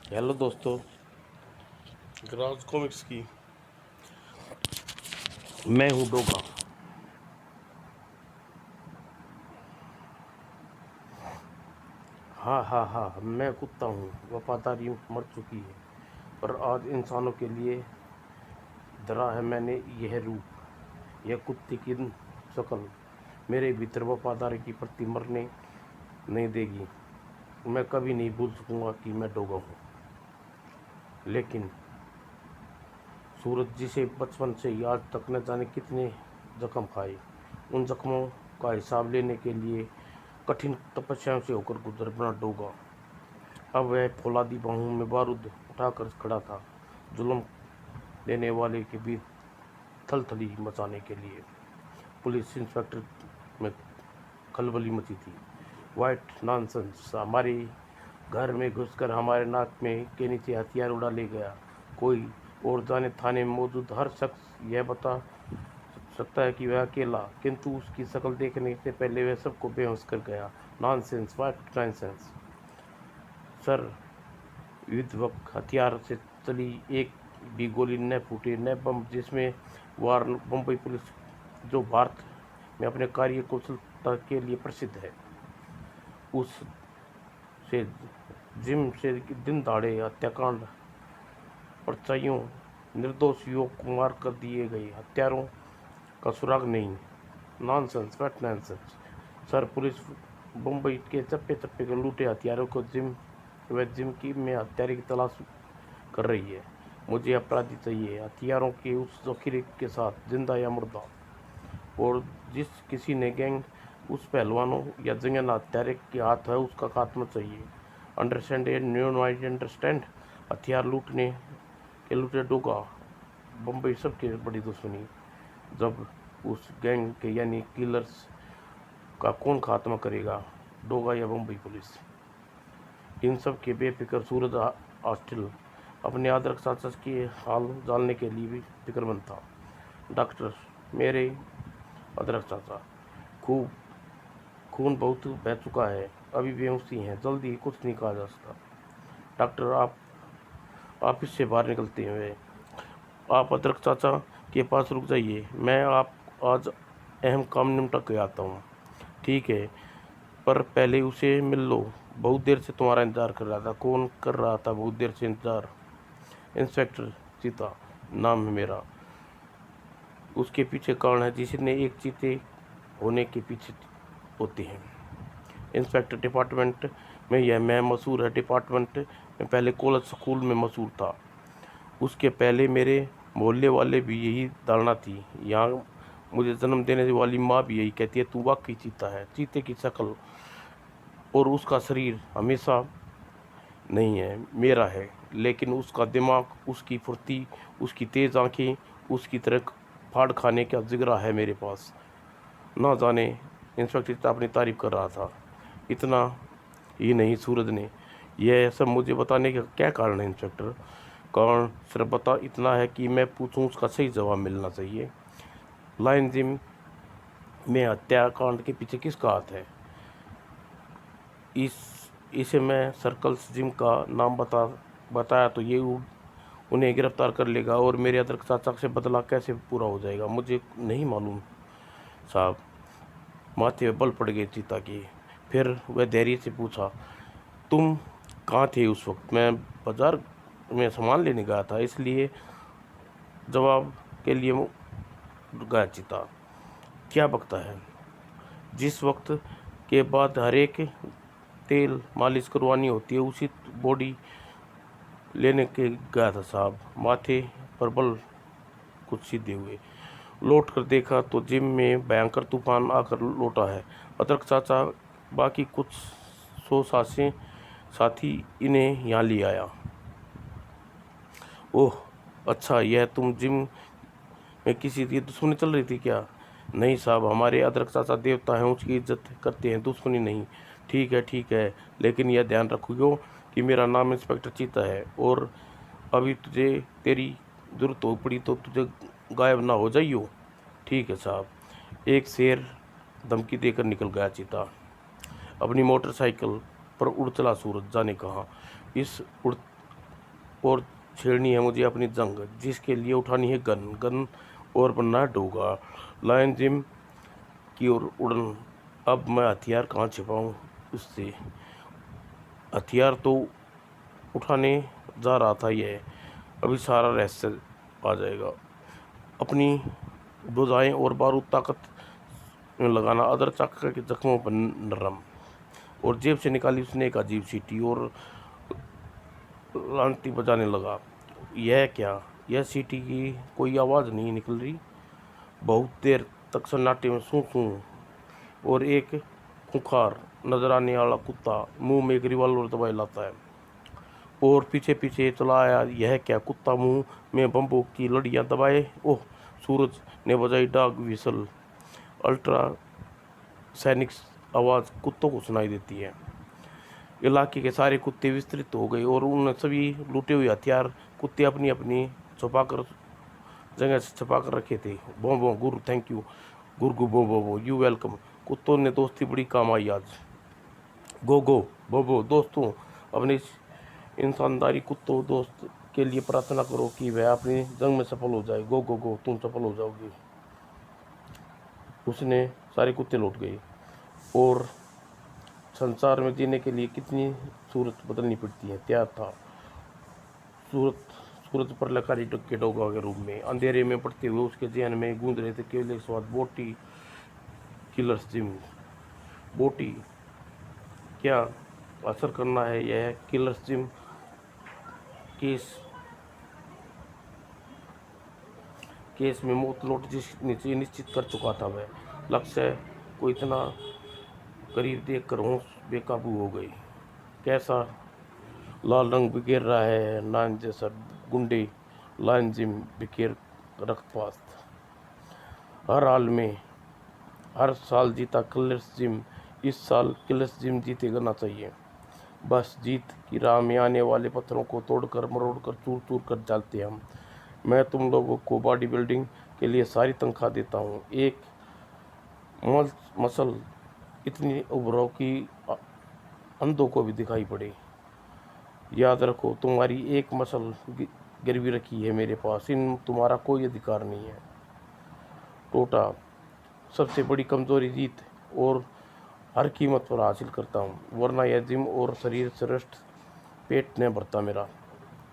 Hello दोस्तों, grass comics की मैं हूँ डोगा। हाँ हाँ हाँ, मैं कुत्ता हूँ। वफादारी मर चुकी है, पर आज इंसानों के लिए धरा है मैंने यह रूप। यह कुत्ते की शक्ल मेरे भीतर वफादारी की प्रति मरने नहीं देगी। मैं कभी नहीं भूल सकूंगा कि मैं डोगा हूँ। लेकिन सूरज जिसे बचपन से ही आज तक न जाने कितने जख्म खाए, उन जख्मों का हिसाब लेने के लिए कठिन तपस्याओं से होकर गुजर बना डोगा। अब वह फौलादी बाहों में बारूद उठाकर खड़ा था, जुल्म देने वाले के बीच थलथली मचाने के लिए। पुलिस इंस्पेक्टर में खलबली मची थी। वाइट नॉनसेंस, हमारे घर में घुसकर हमारे नाक में के नीचे हथियार उड़ा ले गया। कोई और जाने थाने में मौजूद हर शख्स यह बता सकता है कि वह अकेला, किंतु उसकी शक्ल देखने से पहले वह सबको बेहोश कर गया। Nonsense, white nonsense sir. युद्ध वक्त हथियार से चली एक भी गोली न फूटे, न बम, जिसमें वार बम्बई पुलिस, जो भारत में अपने कार्य कुशलता के लिए प्रसिद्ध है, उस से जिम से दिन दहाड़े हत्याकांड परचाइयों निर्दोष युवक को मार कर दिए गए। हत्यारों का सुराग नहीं। Nonsense, what nonsense sir. Police Bombay के चप्पे चप्पे के लूटे हथियारों को जिम की में हत्यारे की तलाश कर रही है। मुझे अपराधी चाहिए, हथियारों के उस जखीरे के साथ, जिंदा या मुर्दा। और जिस किसी ने गैंग उस पहलवानों या जंगल हत्यारे के हाथ है, उसका खात्मा चाहिए। Understand and new noise understand. हथियार लूटने के लूटे डोगा बम्बई सबके बड़ी दुश्मनी। जब उस गैंग के यानी किलर्स का कौन खात्मा करेगा, डोगा या बम्बई पुलिस? इन सब के बेफिक्र सूरज हॉस्टल अपने आदरक चाचा के हाल जानने के लिए भी फिक्रमंद था। डॉक्टर, मेरे अदरक चाचा, खूब खून बहुत बह चुका है, अभी बेहोशी हैं, जल्दी कुछ नहीं कहा जा सकता। डॉक्टर, आप ऑफिस से बाहर निकलते हुए, आप अदरक चाचा के पास रुक जाइए, मैं आप आज अहम काम निपटा के आता हूँ। ठीक है, पर पहले उसे मिल लो, बहुत देर से तुम्हारा इंतजार कर रहा था। कौन कर रहा था बहुत देर से इंतजार? इंस्पेक्टर चीता नाम है मेरा। उसके पीछे कारण है जिसने एक चीते होने के पीछे होते हैं। इंस्पेक्टर डिपार्टमेंट में यह मैं मशहूर है। डिपार्टमेंट में पहले कॉलेज स्कूल में मशहूर था। उसके पहले मेरे मोहल्ले वाले भी यही धारणा थी। यहाँ मुझे जन्म देने वाली माँ भी यही कहती है, तू वाकई चीता है। चीते की शक्ल और उसका शरीर हमेशा नहीं है, मेरा है, लेकिन उसका दिमाग, उसकी फुर्ती, उसकी तेज आंखें, उसकी तरह फाड़ खाने का जिगरा है मेरे पास। ना जाने इंस्पेक्टर अपनी तारीफ कर रहा था। इतना ही नहीं, सूरज ने यह सब मुझे बताने का क्या कारण है इंस्पेक्टर? कारण सिर्फ बता इतना है कि मैं पूछूं, उसका सही जवाब मिलना चाहिए। लाइन जिम में हत्याकांड के पीछे किसका हाथ है? इसे मैं सर्कल्स जिम का नाम बताया तो ये उन्हें गिरफ्तार कर लेगा और मेरे अदरक चाचा से बदला कैसे पूरा हो जाएगा, मुझे नहीं मालूम साहब। माथे बल पड़ गए चीता की। फिर वह धैर्य से पूछा, तुम कहाँ थे उस वक्त? मैं बाजार में सामान लेने गया था, इसलिए जवाब के लिए गया चीता। क्या बकता है? जिस वक्त के बाद हर एक तेल मालिश करवानी होती है, उसी बॉडी लेने के गया था साहब। माथे पर बल कुछ सीधे हुए। लौट कर देखा तो जिम में भयंकर तूफान आकर लौटा है। अदरक चाचा बाकी कुछ 100 सासें साथी इन्हें यहाँ ले आया। ओह अच्छा, यह तुम जिम में किसी की दुश्मनी चल रही थी क्या? नहीं साहब, हमारे अदरक चाचा देवता हैं, उसकी इज्जत करते हैं, दुश्मनी नहीं। ठीक है, लेकिन यह ध्यान रखियो कि मेरा नाम इंस्पेक्टर चीता है, और अभी तुझे तेरी जरूरत हो पड़ी तो तुझे गायब ना हो जाइयो। ठीक है साहब। एक शेर धमकी देकर निकल गया चीता। अपनी मोटरसाइकिल पर उड़ चला सूरज, जाने कहाँ। इस और छेड़नी है मुझे अपनी जंग, जिसके लिए उठानी है गन गन और बनना है डोगा। लायन जिम की ओर उड़न, अब मैं हथियार कहाँ छिपाऊं उससे। हथियार तो उठाने जा रहा था यह, अभी सारा रहस्य आ जाएगा। अपनी बुझाएं और बारूद ताकत में लगाना, अदर चाका के जख्मों पर नरम। और जेब से निकाली उसने एक अजीब सीटी और लांटी बजाने लगा। यह क्या, यह सीटी की कोई आवाज़ नहीं निकल रही। बहुत देर तक सन्नाटे में सूं सूं और एक खूंखार नजर आने वाला कुत्ता मुंह में एक रिवॉल्वर दबाए लाता है और पीछे पीछे चला आया। यह क्या, कुत्ता मुंह में बंबों की लड़ियां दबाए। ओह, सूरज ने बजाई डाग विसल। अल्ट्रा सैनिक आवाज़ कुत्तों को सुनाई देती है। इलाके के सारे कुत्ते विस्तृत हो गए और उन सभी लूटे हुए हथियार कुत्ते अपनी अपनी छुपाकर जगह से छुपा कर रखे थे। बो बो गुरु, थैंक यू गुरगु, बो यू वेलकम। कुत्तों ने दोस्ती बड़ी काम आई आज। गो गो बो दोस्तों, अपने इंसानदारी कुत्तों दोस्त के लिए प्रार्थना करो कि वह अपनी जंग में सफल हो जाए। गो गो गो, तुम सफल हो जाओगे। उसने सारे कुत्ते लौट गए। और संसार में जीने के लिए कितनी सूरत बदलनी पड़ती है, तैयार था सूरत सूरत पर लकारी के डोगा के रूप में। अंधेरे में पड़ते हुए उसके जहन में गूंज रहे थे केवल एक स्वाद, बोटी किलर्स जिम। बोटी क्या असर करना है यह किलर्स जिम केस केस में मौत लौट नीचे निश्चित कर चुका था वह। लक्ष्य को इतना करीब देखकर होश बेकाबू हो गई। कैसा लाल रंग बिखेर रहा है नान जैसा गुंडे। लायन जिम बिखेर रक्तपात। हर हाल में हर साल जीता किलर्स जिम, इस साल किलर्स जिम जीते करना चाहिए। बस जीत की राह में आने वाले पत्थरों को तोड़कर मरोड़कर चूर चूर कर डालते हम। मैं तुम लोगों को बॉडी बिल्डिंग के लिए सारी तनख्वाह देता हूँ। एक मसल इतनी उभरो कि अंधों को भी दिखाई पड़े। याद रखो, तुम्हारी एक मसल गिरवी रखी है मेरे पास, इन तुम्हारा कोई अधिकार नहीं है। टोटा, सबसे बड़ी कमजोरी जीत और हर कीमत पर हासिल करता हूँ, वरना यह जिम और शरीर श्रेष्ठ पेट न भरता मेरा।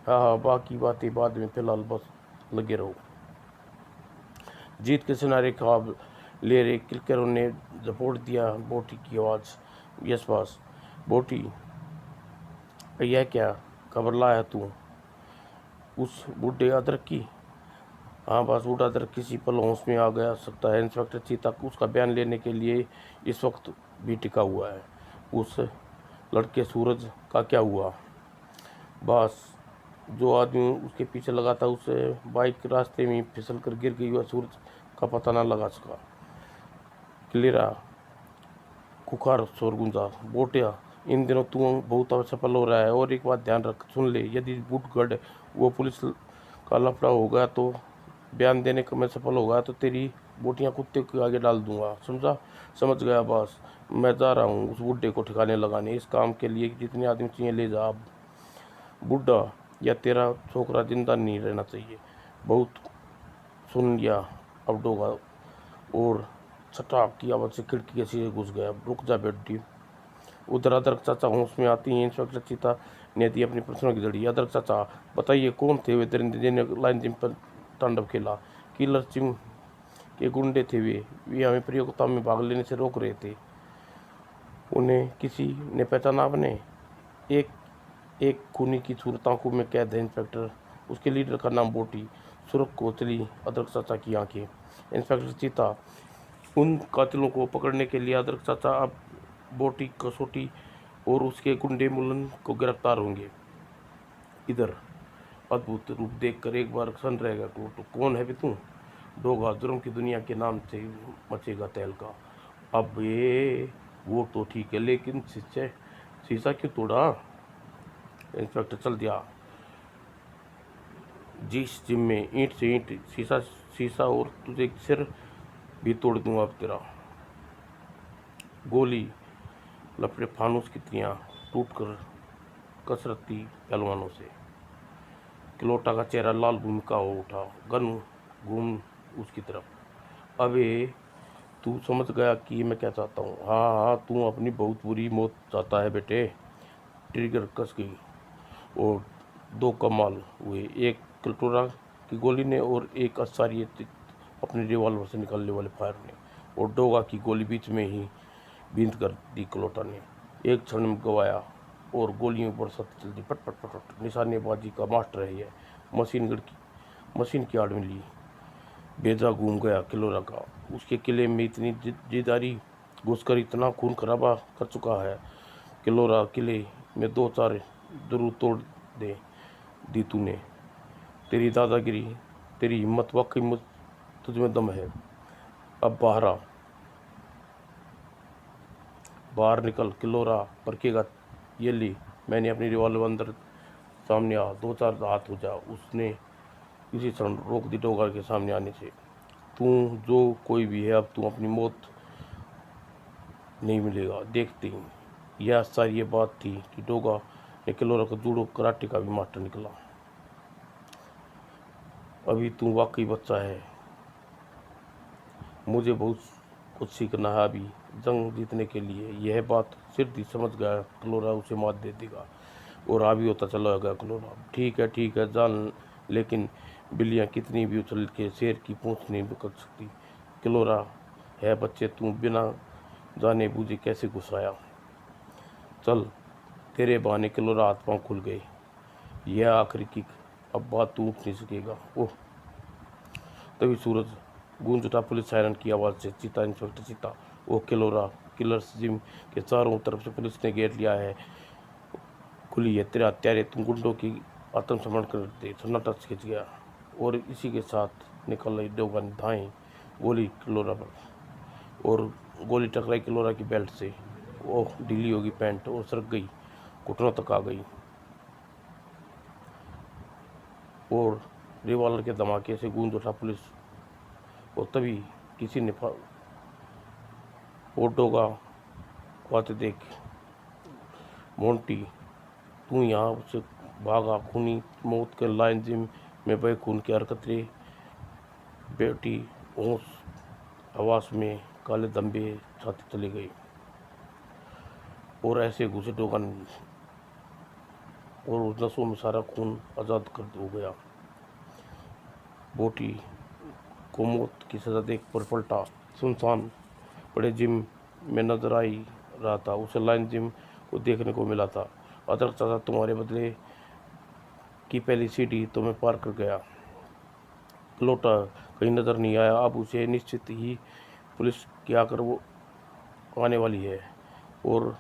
हाँ, बाकी बातें बाद में, फिलहाल बस लगे रहो। जीत के सिनारे ख्वाब ले रहे क्रिकेटरों ने झपोट दिया बोटी की आवाज़। Yes boss. बोटी, यह क्या खबर लाया तू उस बूढ़े अदरक की? हाँ बस, बूढ़ा अदरक किसी पल होश में आ गया सकता है। इंस्पेक्टर चीता उसका बयान लेने के लिए इस वक्त भी टिका हुआ है। उस लड़के सूरज का क्या हुआ? बस, जो आदमी उसके पीछे लगा था उसे बाइक रास्ते में फिसल कर गिर गई। वह सूरज का पता न लगा सका। क्लियरा खुखार शोर गूंजा। बोटिया, इन दिनों तू बहुत असफल हो रहा है, और एक बात ध्यान रख, सुन ले, यदि बूटगढ़ वो पुलिस का लफड़ा होगा तो बयान देने का मैं सफल होगा तो तेरी बोटियां कुत्ते के आगे डाल दूंगा, समझा? समझ गया बॉस, मैं जा रहा हूँ उस बूढ़े को ठिकाने लगाने। इस काम के लिए जितने आदमी चाहिए ले जा। अब बूढ़ा या तेरा छोकरा जिंदा नहीं रहना चाहिए। बहुत सुन लिया, अब डोगा। और छटाक की आवाज़ से खिड़की के शीशे घुस गया। रुक जा बेटी। उधर अदरक चाचा होश में आती हैं। इंस्पेक्टर चीता ने दी अपनी प्रश्नों की जड़ी। अदरक चाचा, बताइए कौन थे वे दरिंदे जिन्हें लाइन जिम पर तांडव खेला? किलर जिम के गुंडे थे वे हमें प्रतियोगिता में भाग लेने से रोक रहे थे। उन्हें किसी ने पहचाना आपने? एक एक खूनी की सूरत आंखों में कैद है इंस्पेक्टर, उसके लीडर का नाम बोटी। सुरख को चली अदरक चाचा की आंखें। इंस्पेक्टर चीता, उन कातिलों को पकड़ने के लिए अदरक चाचा अब बोटी कसोटी और उसके गुंडे मुलन को गिरफ्तार होंगे। इधर अद्भुत रूप देखकर एक बार सन रहेगा। तो कौन है भी तू? डोगा, जुर्म की दुनिया के नाम से मचेगा तहलका। अब ये वो तो ठीक है, लेकिन शीशा क्यों तोड़ा? इंस्पेक्टर चल दिया जिस जिम में ईंट से ईंट, शीशा शीशा, और तुझे सिर भी तोड़ दूंगा अब तेरा। गोली लपटे फानूस की तियां टूट कर कसरती पहलवानों से। किलोटा का चेहरा लाल घूम का हो उठा। गन घूम उसकी तरफ। अबे तू समझ गया कि मैं क्या चाहता हूँ? हाँ हाँ, तू अपनी बहुत बुरी मौत चाहता है बेटे। ट्रिगर कस गई और दो कमाल हुए, एक कटोरा की गोली ने और एक असारी अपने रिवॉल्वर से निकलने वाले फायर ने, और डोगा की गोली बीच में ही बींद कर दी कलोटा ने। एक क्षण में गवाया और गोलियों पर सत्य चलती पट पट पट पट। निशानेबाजी का मास्टर है यह। मशीन की आड़ में ली बेजा घूम गया किलोरा का। उसके किले में इतनी जिदारी घुसकर इतना खून खराबा कर चुका है। किलोरा किले में 2-4 जरूर तोड़ दे दी तूने। तेरी दादागिरी, तेरी हिम्मत, वाकई तुझमें दम है। अब बाहर निकल किलोरा परखेगा। ये ली, मैंने अपनी रिवॉल्वर अंदर सामने आ, 2-4 हाथ हो जा। उसने किसी क्षण रोक दी डोगर के सामने आने से। तू जो कोई भी है, अब तू अपनी मौत नहीं मिलेगा देखते ही। यह सारी ये बात थी कि डोगा ने किलोरा को जूडो कराटे का भी मास्टर निकला। अभी तू वाकई बच्चा है, मुझे बहुत कुछ सीखना है अभी जंग जीतने के लिए। यह बात सिर्फ समझ गया किलोरा उसे मात दे देगा, और आगे होता चला गया किलोरा। ठीक है जान, लेकिन बिल्लियाँ कितनी भी उछल के शेर की पूंछ नहीं पकड़ सकती। किलोरा है बच्चे, तू बिना जाने बूझे कैसे घुसाया? चल, तेरे बहाने किलोरा हाथ पांव खुल गए। यह आखिरी किक, अब बात तू उठ नहीं सकेगा। ओह, तभी सूरज गूंज उठा पुलिस सायरन की आवाज़ से। चीता, इंस्पेक्टर चीता। ओह किलोरा, किलर्स जिम के चारों तरफ से पुलिस ने घेर लिया है। खुली है तेरा हत्यारे, तुम गुंडों की आत्मसमरण कर दे। सन्नाटा खिंच गया और इसी के साथ निकल रही डोगा ने धाई गोली किलोरा पर, और गोली टकराई किलोरा की बेल्ट से। ओह, ढीली होगी पैंट और सरक गई, घुटनों तक आ गई, और रिवॉल्वर के धमाके से गूंज उठा पुलिस। और तभी किसी ने डोगा को आते देख, मोंटी तू यहाँ से भागा, खूनी मौत के लाइन जिम में बहे खून की हरकत रे बेटी। होश हवास में काले दंबे छाती चले गए, और ऐसे घुसे डोगा और उस नसों में सारा खून आज़ाद कर हो गया। बोटी को मौत की सजा देख पर पलटा सुनसान पड़े जिम में नजर आई रहा था। उसे लाइन जिम को देखने को मिला था। अदरक चाचा, तुम्हारे बदले की पहली सीढ़ी तो मैं पार कर गया। लौटा कहीं नजर नहीं आया। अब उसे निश्चित ही पुलिस की आकर वो आने वाली है, और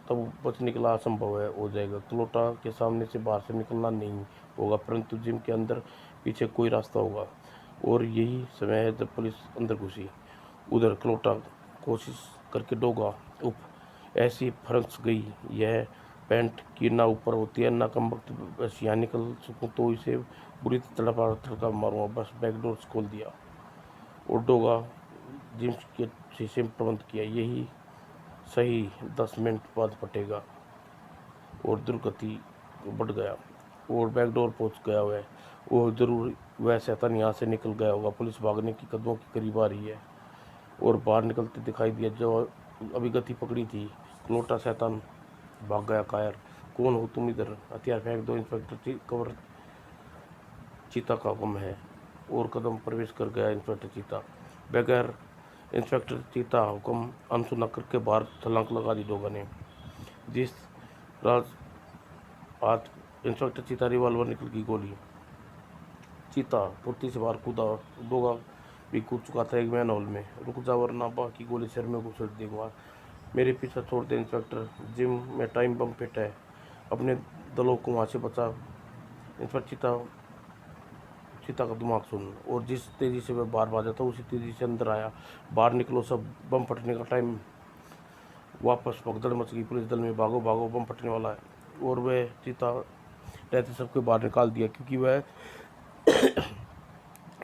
तब बच निकला असंभव है हो जाएगा। क्लोटा के सामने से बाहर से निकलना नहीं होगा, परंतु जिम के अंदर पीछे कोई रास्ता होगा, और यही समय है जब पुलिस अंदर घुसी। उधर क्लोटा कोशिश करके डोगा उप ऐसी फंस गई, यह पैंट की ना ऊपर होती है ना कम वक्त। बस यहाँ निकल सकूँ तो इसे बुरी तड़का मारूंगा। बस बैकडोर खोल दिया और डोगा जिम के शीशे में प्रबंध किया। यही सही 10 मिनट बाद फटेगा, और दुर्गति बढ़ गया और बैकडोर पहुंच गया। वह जरूर वह शैतान यहाँ से निकल गया होगा। पुलिस भागने की कदमों के करीब आ रही है और बाहर निकलते दिखाई दिया जो अभी गति पकड़ी थी। क्लोटा शैतान भाग गया कायर। कौन हो तुम? इधर हथियार फेंक दो। इंस्पेक्टर कवर चीता का हुक्म है, और कदम प्रवेश कर गया इंस्पेक्टर चीता। बगैर इंस्पेक्टर चीता हुक्म अनसुना करके बाहर छलांग लगा दी डोगा ने। जिस राज हाथ इंस्पेक्टर चीता रिवॉल्वर निकल गई गोली। चीता फुर्ती से बाहर कूदा। डोगा भी कूद चुका था एक मैन होल में। रुक जा वरना बाकी गोली सिर में घुसेड़ देगा। मेरे पीछे छोड़ दे इंस्पेक्टर, जिम में टाइम बम फिट है, अपने दलों को वहाँ से बचा। इंस्पेक्टर चीता का दिमाग सुन, और जिस तेज़ी से वह बाहर भागा था उसी तेज़ी से अंदर आया। बाहर निकलो सब, बम फटने का टाइम। वापस भगदड़ मच गई पुलिस दल में। भागो भागो, बम फटने वाला है। और वह चीता रहते सबके बाहर निकाल दिया, क्योंकि वह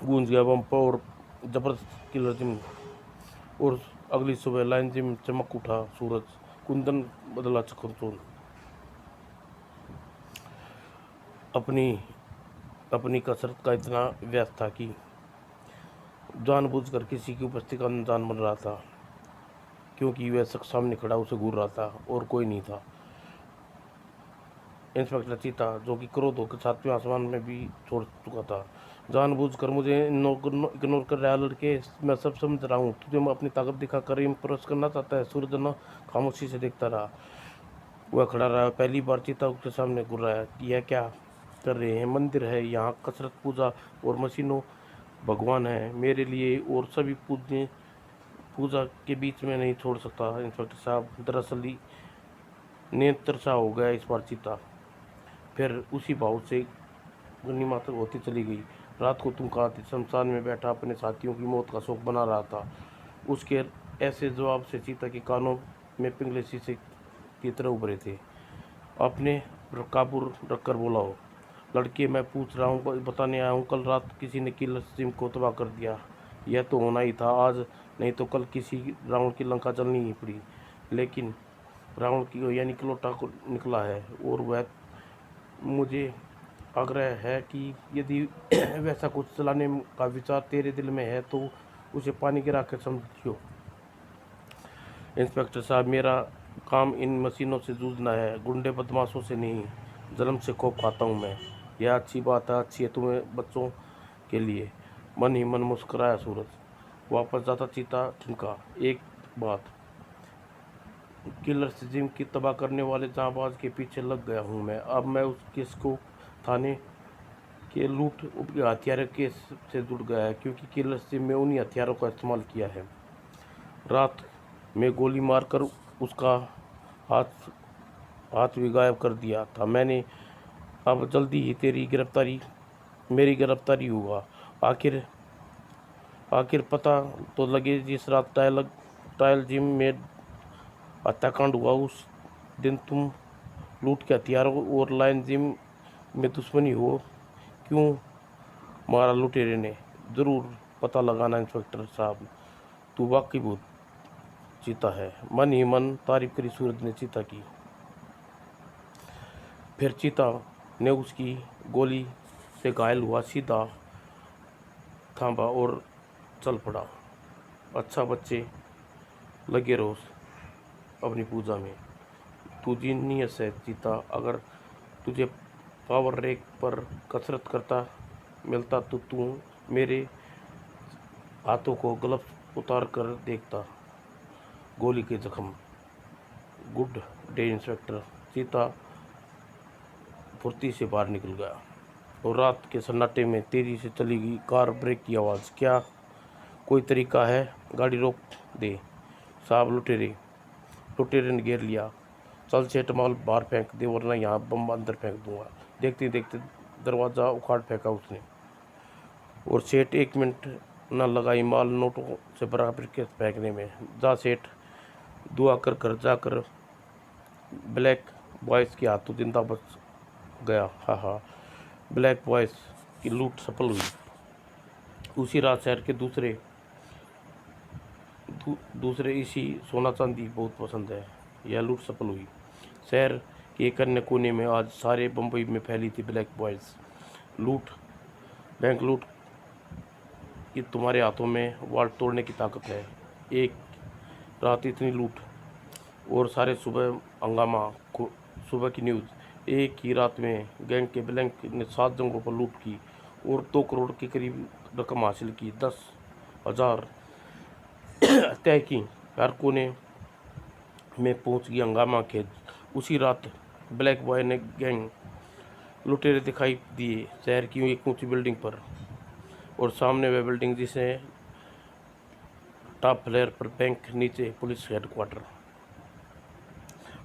गूंज गया बम पर और जबरदस्त किलर जिम। और अगली सुबह लाइन जिम चमक उठा सूरज, कुंदन बदला चकनचून। अपनी अपनी कसरत का इतना व्यस्त था कि जानबूझकर किसी की उपस्थिति का अनजान बन रहा था, क्योंकि वह शख्स सामने खड़ा उसे घूर रहा था और कोई नहीं था। इंस्पेक्टर चीता, जो कि क्रोध होकर सातवें आसमान में भी छोड़ चुका था। जानबूझकर मुझे इग्नोर कर रहा लड़के, मैं सब समझ रहा हूँ। तुझे मैं अपनी ताकत दिखाकर इम्प्रेस करना चाहता है। सूरज खामोशी से देखता रहा। वह खड़ा रहा। पहली बार चीता उसके सामने घुराया। यह क्या कर रहे हैं? मंदिर है यहाँ, कसरत, पूजा और मशीनों भगवान है मेरे लिए, और सभी पूजा के बीच में नहीं छोड़ सकता। इंस्पेक्टर साहब, दरअसल ही नेत्र सा हो गया इस बार चीता। फिर उसी भाव से गनीमत होती चली गई। रात को तुम कहाँ थे? शमशान में बैठा अपने साथियों की मौत का शोक बना रहा था। उसके ऐसे जवाब से चीता के कानों में पिंगले शीशे की तरह उभरे थे। अपने काबू रखकर बोला हो। लड़के, मैं पूछ रहा हूँ, बताने आया हूँ। कल रात किसी ने किलर सिम को तबाह कर दिया। यह तो होना ही था, आज नहीं तो कल किसी रावण की लंका चलनी ही पड़ी। लेकिन रावण की यानी कि लौटा को निकला है, और वह मुझे आग्रह है कि यदि वैसा कुछ चलाने का विचार तेरे दिल में है तो उसे पानी गिरा कर समझियो। इंस्पेक्टर साहब, मेरा काम इन मशीनों से जूझना है, गुंडे बदमाशों से नहीं। जन्म से खौफ खाता हूँ मैं। यह अच्छी बात है, अच्छी है तुम्हें बच्चों के लिए। मन ही मन मुस्कुराया सूरज। वापस जाता चीता ठिनका। एक बात, किलर से जिम की तबाह करने वाले जांबाज के पीछे लग गया हूँ मैं। अब मैं उस केस को थाने के लूट के हथियारों केस से जुड़ गया है, क्योंकि किलर सिम में उन्हीं हथियारों का इस्तेमाल किया है। रात में गोली मारकर उसका हाथ हाथ भी गायब कर दिया था मैंने। अब जल्दी ही मेरी गिरफ्तारी होगा। आखिर आखिर पता तो लगे, जिस रात टायल जिम में हत्याकांड हुआ उस दिन तुम लूट के हथियारों और लाइन जिम में दुश्मनी हो। क्यों मारा लुटेरे ने? ज़रूर पता लगाना इंस्पेक्टर साहब। तू वाकई बहुत चीता है। मन ही मन तारीफ करी सूरज ने चीता की। फिर चीता ने उसकी गोली से घायल हुआ सीधा थांबा और चल पड़ा। अच्छा बच्चे, लगे रहो अपनी पूजा में। तू जीनियस है चीता। अगर तुझे पावर रैक पर कसरत करता मिलता तो तू मेरे हाथों को ग्लव्स उतार कर देखता। गोली के जख्म। Good day inspector. चीता फुर्ती से बाहर निकल गया और रात के सन्नाटे में तेजी से चली गई कार ब्रेक की आवाज़। क्या कोई तरीका है? गाड़ी रोक दे साहब। लुटेरे ने घेर लिया। चल सेठ, माल बाहर फेंक दे वरना यहाँ बम अंदर फेंक दूंगा। देखते देखते दरवाज़ा उखाड़ फेंका उसने, और सेठ 1 मिनट न लगाई माल नोटों से बराबर के फेंकने में। जा सेठ, दुआ कर घर जाकर ब्लैक बॉयज़ के हाथों जिंदा बच गया। हाँ हाँ, ब्लैक बॉयज़ की लूट सफल हुई। उसी रात शहर के दूसरे इसी सोना चांदी बहुत पसंद है। यह लूट सफल हुई। शहर के एक अन्य कोने में आज सारे बम्बई में फैली थी ब्लैक बॉयज़ लूट। बैंक लूट कि तुम्हारे हाथों में वाल्ट तोड़ने की ताकत है। एक रात इतनी लूट और सारे सुबह हंगामा। सुबह की न्यूज़। एक ही रात में गैंग के ब्लैंक ने 7 जगहों पर लूट की और 2 करोड़ के करीब रकम हासिल की। 10,000 तय की। हर कोने में पहुंच गई हंगामा खेज। उसी रात ब्लैक बॉय ने गैंग लुटेरे दिखाई दिए शहर की एक ऊंची बिल्डिंग पर, और सामने वह बिल्डिंग जिसे टॉप फ्लोर पर बैंक, नीचे पुलिस हेडक्वार्टर।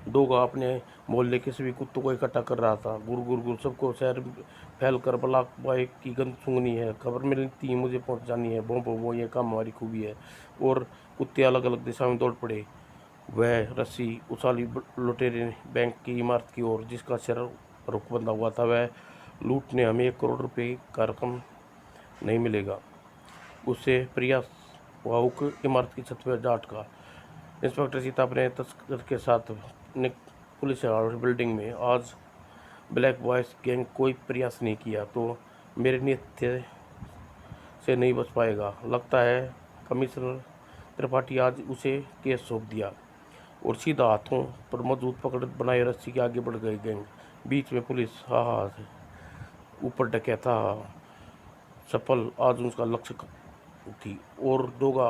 डोगा अपने मोहल्ले के सभी कुत्तों को इकट्ठा कर रहा था। गुर गुर गुर सबको शहर फैल कर ब्लैक बॉय की गंद सूंघनी है, खबर मिलती मुझे पहुंचानी है। बो बो बो, ये काम हमारी खूबी है। और कुत्ते अलग अलग दिशा में दौड़ पड़े। वह रस्सी उछाली लुटेरे बैंक की इमारत की ओर, जिसका सिर रुख बंधा हुआ था। वह लूट ने हमें 1 करोड़ रुपये का रकम नहीं मिलेगा। उससे प्रयास हुक इमारत की छत पर जा अटका। इंस्पेक्टर सीता अपने तस्कर के साथ ने पुलिस बिल्डिंग में। आज ब्लैक बॉयज़ गैंग कोई प्रयास नहीं किया तो मेरे नियत से नहीं बच पाएगा। लगता है कमिश्नर त्रिपाठी आज उसे केस सौंप दिया और सीधा हाथों पर मजबूत पकड़ बनाए रस्सी के आगे बढ़ गए गैंग। बीच में पुलिस हा ऊपर डकैता सफल। आज उसका लक्ष्य थी और दोगा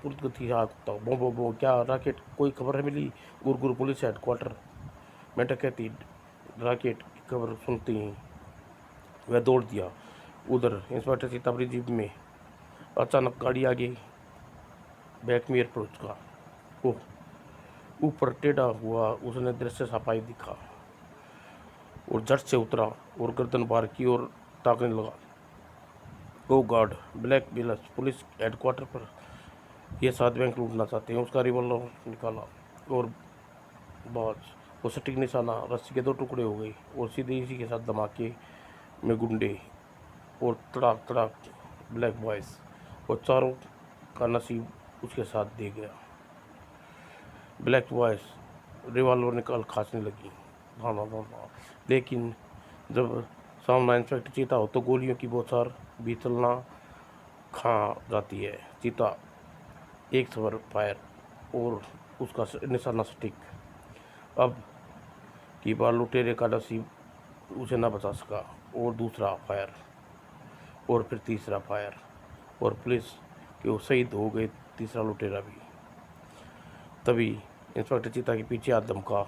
पुरगति कुत्ता बो बो बो। क्या राकेट कोई खबर है मिली? गुरगुर पुलिस हेडक्वार्टर में डकैती राकेट की खबर सुनते ही वह दौड़ दिया उधर। इंस्पेक्टर सीतापुरी जीप में अचानक गाड़ी आगे बैक मिरर पर उसका ओह ऊपर टेढ़ा हुआ उसने दृश्य सफाई दिखा और झट से उतरा और गर्दन बाहर की ओर ताकने लगा। ओ गॉड, ब्लैक बिलस पुलिस हेडक्वार्टर पर ये 7 बैंक लूटना चाहते हैं। उसका रिवॉल्वर निकाला और बाज वो सटीक निशाना रस्सी के 2 टुकड़े हो गए और सीधे इसी के साथ धमाके में गुंडे और तड़ाक तड़ाक ब्लैक बॉयज और चारों का नसीब उसके साथ दे गया। ब्लैक बॉयज रिवॉल्वर निकाल खांसने लगी हाँ हाँ हाँ हाँ। लेकिन जब सामना इंस्पेक्टर चीता हो तो गोलियों की बौछार भी चलना खा जाती है। चीता एक सबर फायर और उसका निशाना सटीक। अब की बार लुटेरे का नसीब उसे न बचा सका और दूसरा फायर और फिर तीसरा फायर और पुलिस के वो शहीद हो गए तीसरा लुटेरा भी। तभी इंस्पेक्टर चीता के पीछे हाथ धमका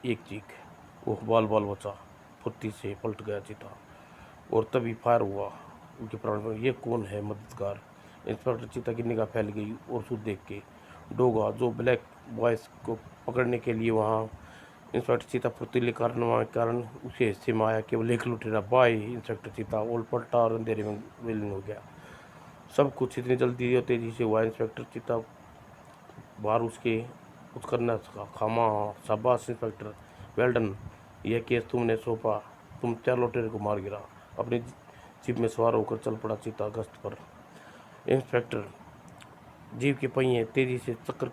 एक चीख वो बाल बाल बचा फुर्ती से पलट गया चीता और तभी फायर हुआ उनके प्राण पर। ये कौन है मददगार? इंस्पेक्टर चीता की निगाह फैल गई और सूद देख के डोगा जो ब्लैक बॉयज को पकड़ने के लिए वहाँ इंस्पेक्टर चीता फुर्तीले कारनामा के कारण उसे हिस्से में आया केवल एक लुटेरा। बाय इंस्पेक्टर चीता और पलटा और अंधेरे में विलीन हो गया। सब कुछ इतनी जल्दी और तेजी से हुआ। इंस्पेक्टर चीता बाहर उसके कुछ करना सका। खामा शाबाश इंस्पेक्टर, वेल डन। यह केस तुमने सौंपा, तुम 4 लुटेरे को मार गिरा। अपनी जीप में सवार होकर चल पड़ा चीता गश्त पर। इंस्पेक्टर जीप के पहिए तेजी से चक्कर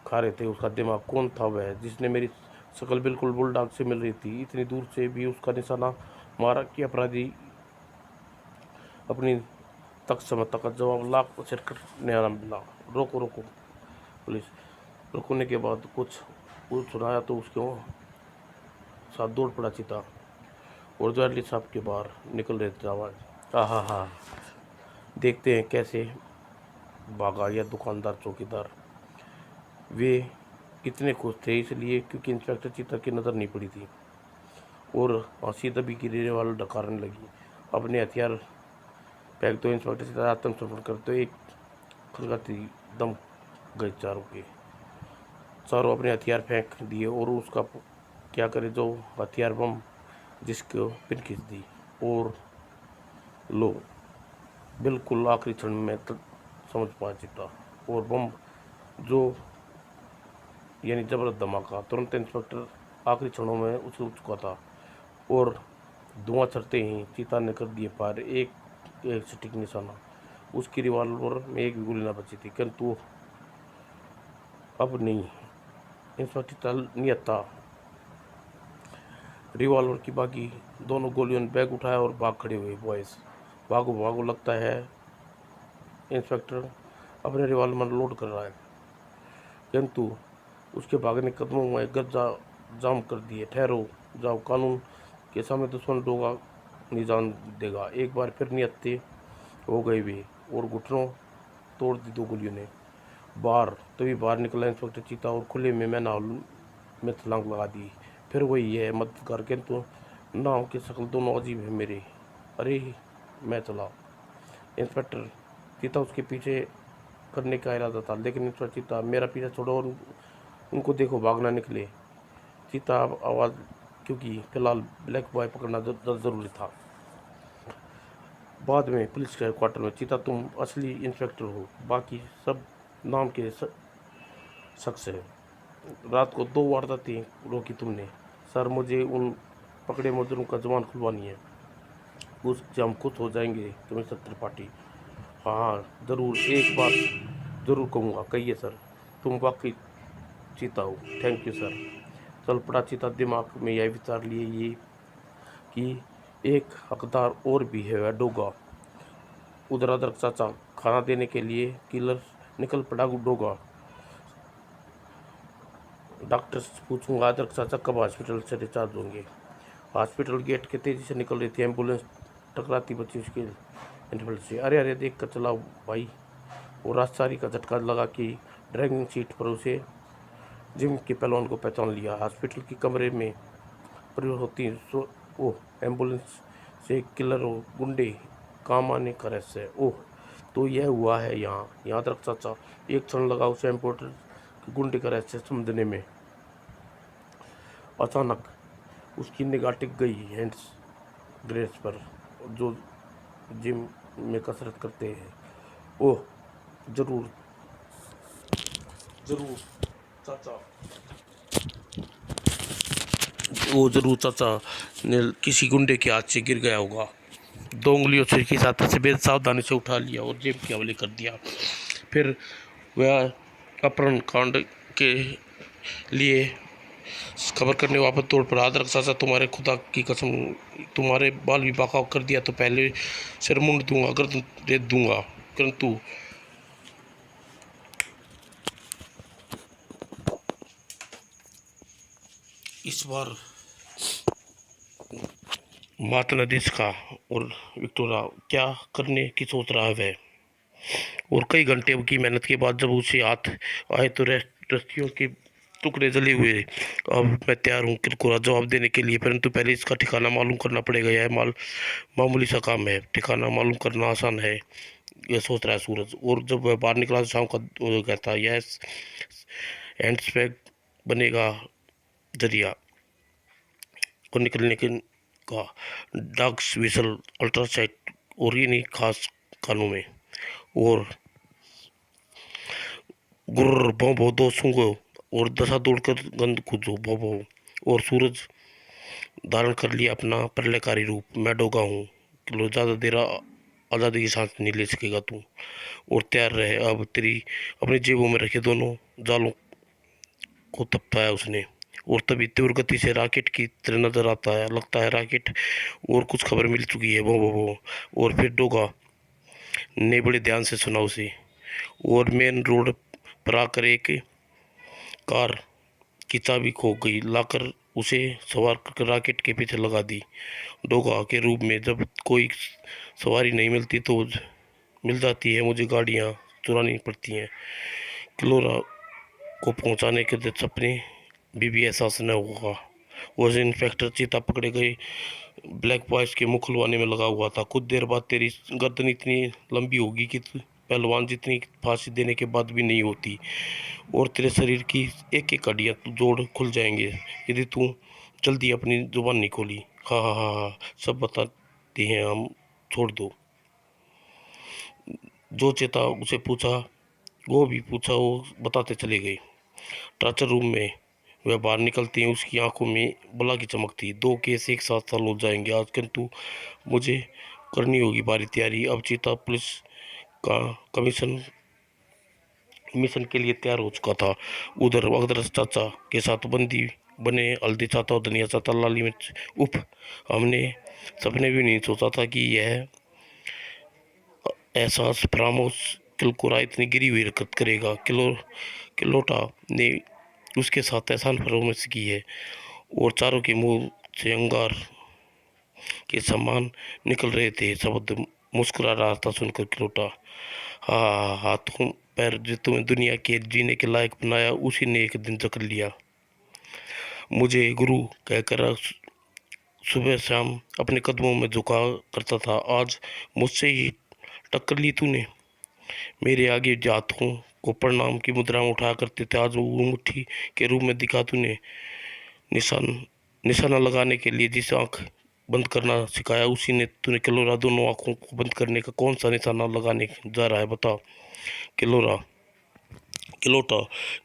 खा रहे थे। उसका दिमाग कौन था वह जिसने मेरी शक्ल बिल्कुल बुलडॉग से मिल रही थी, इतनी दूर से भी उसका निशाना मारा कि अपराधी अपनी तक समझता का जवाब लाख छिड़कर नया मिला। रोको रोको पुलिस। रुकने के बाद कुछ सुनाया तो उसके साथ दौड़ पड़ा चीता और ज्वेलरी शॉप के बाहर निकल रहे थे आवाज़ हा देखते हैं कैसे भागा यह दुकानदार चौकीदार। वे इतने खुश थे इसलिए क्योंकि इंस्पेक्टर चीता की नज़र नहीं पड़ी थी और हंसी दबी गिरे वाले डकारने लगी। अपने हथियार फेंक दो इंस्पेक्टर चीता आत्मसमर्पण करते एक खलगाती दम गए चारों अपने हथियार फेंक दिए और उसका क्या करे जो हथियार बम जिसको पिन खींच दी और लो बिल्कुल आखिरी क्षण में समझ पाया चीता और बम जो यानी जबरदस्त धमाका। तुरंत इंस्पेक्टर आखिरी क्षणों में उछल चुका था और धुआं चढ़ते ही चीता ने कर दिए पार एक सटीक निशाना। उसकी रिवॉल्वर में एक भी गोली न बची थी किंतु अब नहीं। इंस्पेक्टर नियत था रिवॉल्वर की बाकी दोनों गोलियों ने बैग उठाया और भाग खड़े हुए। बॉयज भागो भागो, लगता है इंस्पेक्टर अपने रिवॉल्वर लोड कर रहा है किंतु उसके भागने कदमों में गज्जा जाम कर दिए। ठहरो जाओ, कानून के सामने दुश्मन डोगा नहीं जान देगा। एक बार फिर नियत हो गए वे और घुटनों तोड़ दी 2 गोलियों ने। बाहर तभी बाहर निकला इंस्पेक्टर चीता और खुले में मैन हॉल में छलांग लगा दी। फिर वही है मददगार किंतु नाव की शक्ल दोनों अजीब है मेरे। अरे मैं चला। इंस्पेक्टर चीता उसके पीछे करने का इरादा था लेकिन इंस्पेक्टर चीता मेरा पीछा छोड़ो और उनको देखो भागना निकले। चीता आवाज़ क्योंकि फिलहाल ब्लैक बॉय पकड़ना ज़रूरी था। बाद में पुलिस के क्वार्टर में चीता तुम असली इंस्पेक्टर हो, बाकी सब नाम के शख्स है। रात को 2 वारदातें रोकी तुमने। सर मुझे उन पकड़े मुजरिम का जवान खुलवानी है, उससे हम खुश हो जाएंगे कमिश्नर त्रिपाठी। हाँ ज़रूर, एक बात ज़रूर कहूँगा, कहिए सर। तुम वाकई चीता हो। Thank you sir. चल पड़ा चीता दिमाग में यह विचार लिए ये कि एक हकदार और भी है, वह डोगा। उधर अदरक चाचा खाना देने के लिए किलर निकल पड़ा डोगा। डॉक्टर से पूछूंगा अदरक चाचा कब हॉस्पिटल से डिस्चार्ज होंगे। हॉस्पिटल गेट के तेजी से निकल रही थी, एम्बुलेंस टकराती बची उसके इंटरवल से। अरे अरे देख कर चलाओ भाई। वो राजसारी का झटका लगा कि ड्राइविंग सीट पर उसे जिम के पहलवान को पहचान लिया। हॉस्पिटल के कमरे में प्रयोग होती ओह, एम्बुलेंस से किलर और गुंडे काम आने का रहस्य। ओह, तो यह हुआ है यहाँ। याद रख चाचा, एक क्षण लगा उसे एम्पोर्टर गुंडे का रहस्य समझने में। अचानक उसकी निगाह टिक गई हैंड्स ग्रेस पर, जो जिम में कसरत करते हैं। ओह, जरूर जरूर चाचा, वो जरूर चाचा ने किसी गुंडे के हाथ से गिर गया होगा। दो उंगलियों से किस हाथ से बेहद सावधानी से उठा लिया और जेब के हवाले कर दिया। फिर वह अपहरण कांड के लिए खबर करने वापस तौर पर हाथ रख चाचा, तुम्हारे खुदा की कसम, तुम्हारे बाल भी बाकाव कर दिया तो पहले सिर मुंड दूंगा, गर्दन दे दूंगा। परंतु इस बार मात नदेश का और विक्टोरा क्या करने की सोच रहा है वह। और कई घंटे की मेहनत के बाद जब उसे हाथ आए तो रस्सियों के टुकड़े जले हुए। अब मैं तैयार हूँ किरकोरा जवाब देने के लिए, परंतु पहले इसका ठिकाना मालूम करना पड़ेगा। यह मामूली सा काम है, ठिकाना मालूम करना आसान है, यह सोच रहा है सूरज। और जब वह बाहर निकला तो शाम का कहता, यह हैंड्सबैग बनेगा जरिया और निकलने के का डॉग्स विसल अल्ट्रासाइट और ये नहीं खास कानों में। और गुर्र भौ भौ दो सूंघो और दशा दौड़कर गंद कूदो भौ भौ। और सूरज धारण कर लिया अपना प्रलयकारी रूप। मैं डोगा हूँ, किलो ज़्यादा देर आज़ादी की सांस नहीं ले सकेगा तू। और तैयार रहे, अब तेरी अपनी जेबों में रखे दोनों जालों को तपताया उसने। और तभी तीव्र गति से रॉकेट की तरह नजर आता है, लगता है रॉकेट। और कुछ खबर मिल चुकी है वो। और फिर डोगा ने बड़े ध्यान से सुना उसे। और मेन रोड पर आकर एक कार की चाबी खो गई, लाकर उसे सवार कर रॉकेट के पीछे लगा दी। डोगा के रूप में जब कोई सवारी नहीं मिलती तो मिल जाती है मुझे, गाड़ियाँ चुरानी पड़ती हैं। क्लोरा को पहुंचाने के सपने भी एहसास न होगा। वो इंस्पेक्टर चीता पकड़े गए ब्लैक बॉयज के मुंह खुलवाने में लगा हुआ था। कुछ देर बाद तेरी गर्दन इतनी लंबी होगी कि पहलवान जितनी फांसी देने के बाद भी नहीं होती, और तेरे शरीर की एक एक हड्डियाँ जोड़ खुल जाएंगे यदि तू जल्दी अपनी जुबान नहीं खोली। हाँ हाँ हाँ हाँ, सब बताते हैं हम, छोड़ दो। जो चेता उसे पूछा, वो भी पूछा, वो बताते चले गए। टॉर्चर रूम में वह बाहर निकलती हैं, उसकी आंखों में बला की चमक थी। दो केस एक साथ हल हो जाएंगे आज, किंतु मुझे करनी होगी बारी तैयारी। अब चीता पुलिस का कमीशन मिशन के लिए तैयार हो चुका था। उधर अगदरस चाचा के साथ बंदी बने हल्दी चाचा और धनिया चाचा, लाली मिर्च। उफ, हमने सपने भी नहीं सोचा था कि यह एहसास फरामोश किलकोरा इतनी गिरी हुई हरकत करेगा। किलोटा ने उसके साथ एहसान फरामोश की है। और चारों के मुंह से अंगार के समान निकल रहे थे शब्द। मुस्कुरा रहा था सुनकर किलोटा। हाँ, हाथों पैर जो तुम्हें दुनिया के जीने के लायक बनाया, उसी ने एक दिन जकड़ लिया। मुझे गुरु कहकर सुबह शाम अपने कदमों में झुका करता था, आज मुझसे ही टक्कर ली तूने। मेरे आगे हाथों को प्रणाम की मुद्रा में उठाया करते थे, आज वो मुट्ठी के रूप में दिखा तूने। निशाना लगाने के लिए जिस आंख बंद करना सिखाया, उसी ने तूने किलोरा दोनों आंखों को बंद करने का कौन सा निशाना लगाने जा रहा है बता। किलोरा किलोटा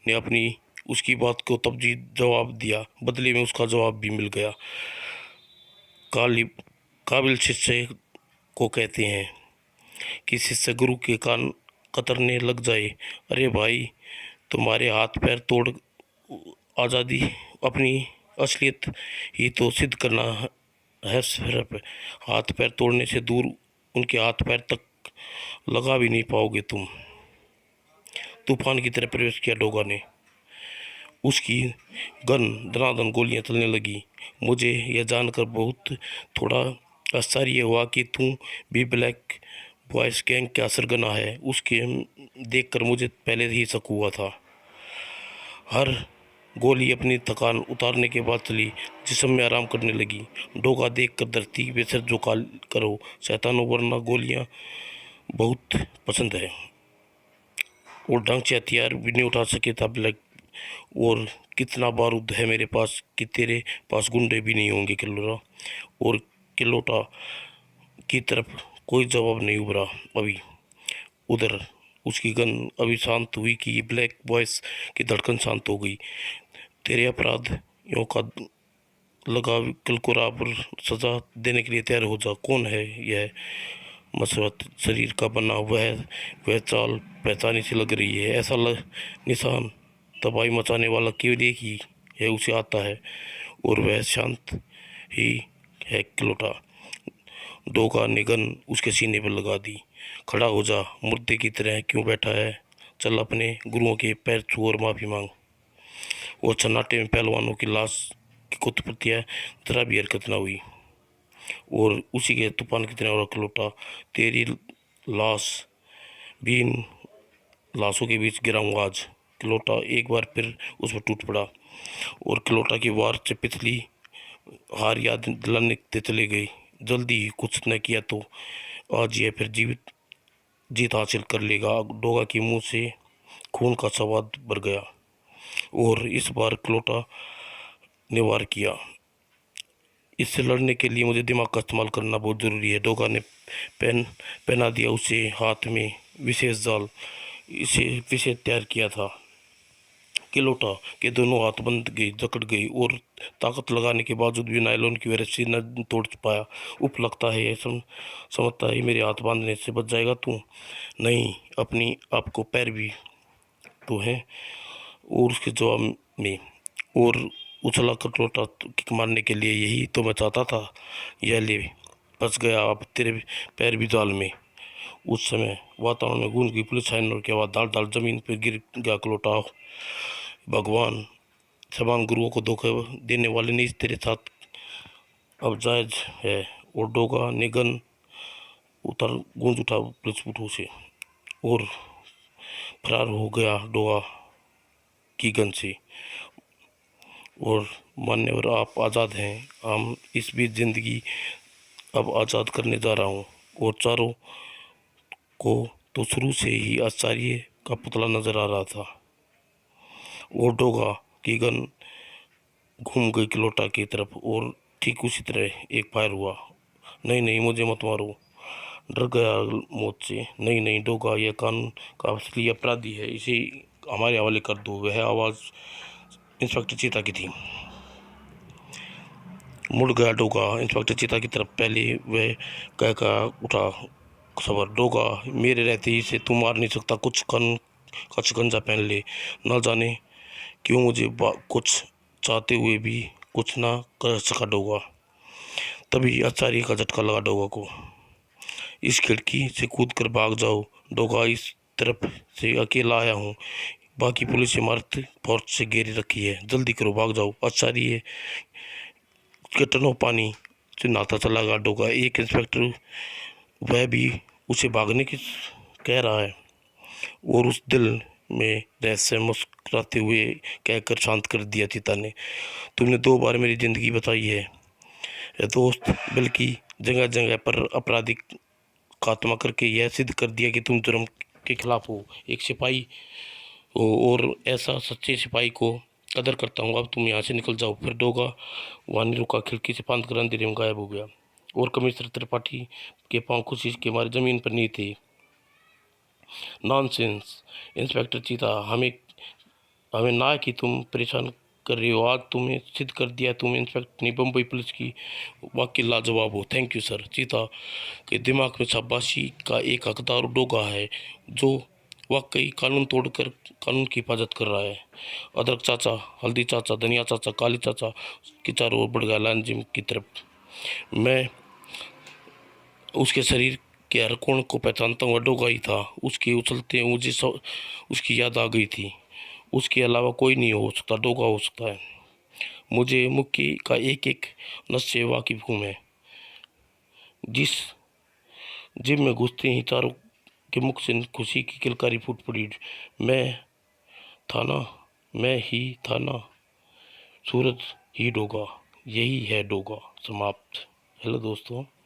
ने अपनी उसकी बात को तब्जी जवाब दिया, बदले में उसका जवाब भी मिल गया। काबिल शिष्य को कहते हैं कि शिष्य गुरु के कान कतरने लग जाए। अरे भाई, तुम्हारे हाथ पैर तोड़ आज़ादी अपनी असलियत ही तो सिद्ध करना है सिर्फ हाथ पैर तोड़ने से दूर, उनके हाथ पैर तक लगा भी नहीं पाओगे तुम। तूफान की तरह प्रवेश किया डोगा ने। उसकी गन दनादन गोलियां चलने लगी। मुझे यह जानकर बहुत थोड़ा आश्चर्य हुआ कि तू भी ब्लैक बॉयज गैंग का सरगना है। उसके देखकर मुझे पहले ही शक हुआ था। हर गोली अपनी थकान उतारने के बाद चली जिस्म में आराम करने लगी। डोगा देखकर धरती पे सिर झुका करो शैतानों, वरना गोलियां बहुत पसंद है और ढंग से हथियार भी नहीं उठा सके था ब्लैक। और कितना बारूद है मेरे पास कि तेरे पास गुंडे भी नहीं होंगे किलोरा। और किलोटा की तरफ कोई जवाब नहीं उभरा। अभी उधर उसकी गन अभी शांत हुई कि ब्लैक बॉयज की धड़कन शांत हो गई। तेरे अपराधियों का लगा किलकुरा पर सजा देने के लिए तैयार हो जा। कौन है यह मसवत शरीर का बना? वह चाल पहचानी सी लग रही है। ऐसा निशान तबाही मचाने वाला केवल एक ही है, उसे आता है और वह शांत ही है किलोटा। डोगा ने गन उसके सीने पर लगा दी। खड़ा हो जा, मुर्दे की तरह क्यों बैठा है? चल अपने गुरुओं के पैर छू और माफ़ी मांग। और सन्नाटे में पहलवानों की लाश की कुतप्रतियाँ जरा भी हरकत न हुई। और उसी के तूफान की तरह और किलोटा, तेरी लाश भी इन लाशों के बीच गिराऊंगा आज। किलोटा एक बार फिर उस पर टूट पड़ा और किलोटा की वार से पिछली हार याद दिलाने चले गई। जल्दी ही कुछ न किया तो आज यह फिर जीत हासिल कर लेगा। डोगा के मुंह से खून का स्वाद भर गया और इस बार किलोटा ने वार किया। इससे लड़ने के लिए मुझे दिमाग का इस्तेमाल करना बहुत ज़रूरी है। डोगा ने पहना दिया उसे हाथ में विशेष जाल। इसे विशेष तैयार किया था। किलोटा के दोनों हाथ बंद गई, जकड़ गई और ताकत लगाने के बावजूद भी नायलॉन की रस्सी न तोड़ पाया। उप लगता है समझता है मेरे हाथ बांधने से बच जाएगा तू। नहीं, अपनी आपको पैर भी तो है। और उसके जवाब में और उछला कर लौटा किक मारने के लिए। यही तो मैं चाहता था। यह ले, फंस गया अब तेरे पैर भी जाल में। उस समय वातावरण में गूंज गई पुलिस साइरन की आवाज़। दाल दाल जमीन पर गिर गया किलोटा। भगवान समान गुरुओं को धोखा देने वाले ने इस तेरे साथ अब जायज है। और डोगा ने गन उतर गूंज उठा पुलिस उठो से और फरार हो गया डोगा की गन से। और मान्यवर आप आज़ाद हैं। हम इस बीच ज़िंदगी अब आज़ाद करने जा रहा हूँ। और चारों को तो शुरू से ही आश्चर्य का पुतला नजर आ रहा था। और डोगा की गन घूम गई किलोटा की तरफ और ठीक उसी तरह एक फायर हुआ। नहीं नहीं, मुझे मत मारो। डर गया मौत से। नहीं नहीं डोगा, यह कानून का असली अपराधी है, इसे हमारे हवाले कर दो। वह आवाज़ इंस्पेक्टर चीता की थी। मुड़ गया डोगा इंस्पेक्टर चीता की तरफ। पहले वह कह उठा सबर। डोगा, मेरे रहते ही इसे तू मार नहीं सकता। कुछ कानून का शिकंजा पहन ले। ना जाने क्यों मुझे कुछ चाहते हुए भी कुछ ना कर सका डोगा। तभी आचार्य का झटका लगा डोगा को। इस खिड़की से कूद कर भाग जाओ डोगा, इस तरफ से अकेला आया हूँ। बाकी पुलिस इमारत फोर्स से घेरी रखी है, जल्दी करो भाग जाओ। आचार्य कटनों पानी से नहाता चला गया डोगा। एक इंस्पेक्टर, वह भी उसे भागने की कह रहा है। और उस दिल में रहस्य मुस्कुराते हुए कहकर शांत कर दिया चीता ने। तुमने 2 बार मेरी ज़िंदगी बचाई है दोस्त, बल्कि जगह जगह पर आपराधिक खात्मा करके यह सिद्ध कर दिया कि तुम जुर्म के खिलाफ हो, एक सिपाही हो। और ऐसा सच्चे सिपाही को कदर करता हूँ। अब तुम यहाँ से निकल जाओ। फिर डोगा वहाँ नहीं रुका, खिड़की से फांद कर अंधेरे में गायब हो गया। और कमिश्नर त्रिपाठी के पांव खुशी के मारे जमीन पर नहीं थे। नॉनसेंस इंस्पेक्टर चीता, हमें ना कि तुम परेशान कर रही हो। आज तुम्हें सिद्ध कर दिया तुम इंस्पेक्टर नहीं, बम्बई पुलिस की वाकई लाजवाब हो। Thank you sir. चीता के दिमाग में शाबाशी का एक हकदार डोगा है जो वाकई कानून तोड़कर कानून की हिफाजत कर रहा है। अदरक चाचा, हल्दी चाचा, धनिया चाचा, काली चाचा की चारों ओर बढ़ गया लाइन जिम की तरफ। मैं उसके शरीर के हर कोण को पहचानता हूँ, डोगा ही था। उसके उछलते मुझे उसकी याद आ गई थी। उसके अलावा कोई नहीं हो सकता, डोगा हो सकता है। मुझे मुक्की का एक एक नस से वाकिफ हूँ मैं। जिस जिम में घुसते ही चारों के मुख से खुशी की किलकारी फूट पड़ी। मैं था ना, मैं ही था ना, सूरज ही डोगा, यही है डोगा। समाप्त। हेलो दोस्तों।